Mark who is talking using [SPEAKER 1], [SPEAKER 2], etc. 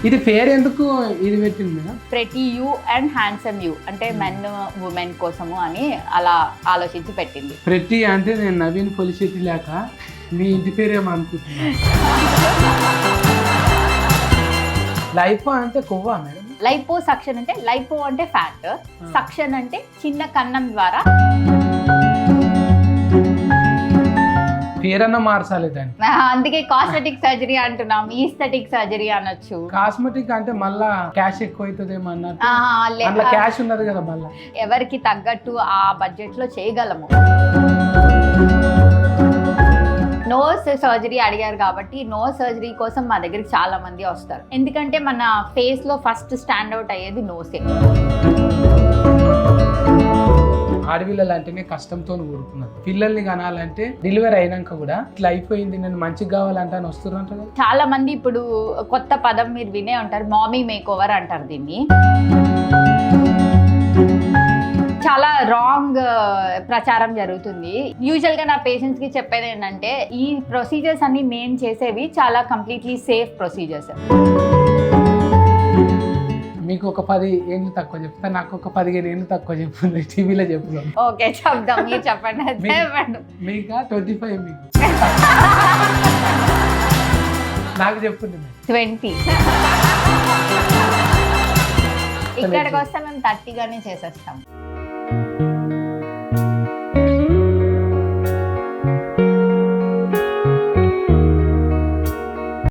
[SPEAKER 1] ఇది పేరు ఎందుకు ఇది పెట్టింది madam?
[SPEAKER 2] Pretty you and handsome you అంటే మెన్ ఉమెన్ కోసము అని అలా ఆలోచించి పెట్టింది.
[SPEAKER 1] ప్రతి అంటే నేను నవీన్ పొలిసిటీ లేక మీ ఇంటి పేరేమో అనుకుంటున్నాను. లైఫ్ అంటే కొవ్వా మేడం?
[SPEAKER 2] లైపో సక్షన్ అంటే లైపో అంటే ఫ్యాట్, సక్షన్ అంటే చిన్న కన్నం ద్వారా.
[SPEAKER 1] పేరన్నా మార్చాలి దాన్ని.
[SPEAKER 2] అందుకే కాస్మెటిక్ సర్జరీ అంటున్నాం, ఈస్థెటిక్ సర్జరీ అనొచ్చు.
[SPEAKER 1] కాస్మెటిక్ అంటే మళ్ళా క్యాష్ ఎక్కువ అవుతుందేమో అన్నట్టు.
[SPEAKER 2] లే-
[SPEAKER 1] అందులో క్యాష్ ఉన్నది కదా మళ్ళా.
[SPEAKER 2] ఎవరికి తగ్గట్టు ఆ బడ్జెట్ లో చేయగలము. నోస్ సర్జరీ అడిగారు కాబట్టి నోస్ సర్జరీ కోసం మా దగ్గరికి చాలా మంది వస్తారు. ఎందుకంటే మన ఫేస్ లో ఫస్ట్ స్టాండ్ అవుట్ అయ్యేది నోసే.
[SPEAKER 1] ఆడపిల్లలు అంటేనే కష్టంతో ఊరుకున్నారు. పిల్లల్ని కనాలంటే డెలివరీ అయినాక కూడా ఇట్లా అయిపోయింది నేను మంచిగా కావాలంటే అని వస్తున్నారు కదా.
[SPEAKER 2] చాలా మంది ఇప్పుడు కొత్త పదం మీరు వినే ఉంటారు, మామీ మేక్ ఓవర్ అంటారు దీన్ని. చాలా రాంగ్ ప్రచారం జరుగుతుంది. యూజువల్ గా నా పేషెంట్స్ కి చెప్పేది ఏంటంటే ఈ ప్రొసీజర్స్ అన్ని నేను చేసేవి చాలా కంప్లీట్లీ సేఫ్ ప్రొసీజర్స్.
[SPEAKER 1] మీకు ఒక 10 ఏళ్ళు తక్కువ చెప్తా, నాకు ఒక 15 ఏళ్ళు తక్కువ చెప్తుంది టీవీలో చెప్పుదాం.
[SPEAKER 2] ఓకే చెప్దాం, మీరు చెప్పండి.
[SPEAKER 1] మీకు 25 మీకు నాకు చెప్పుంది
[SPEAKER 2] 20. ఇక్కడికి వస్తే మేము 30 గానే చేసేస్తాం.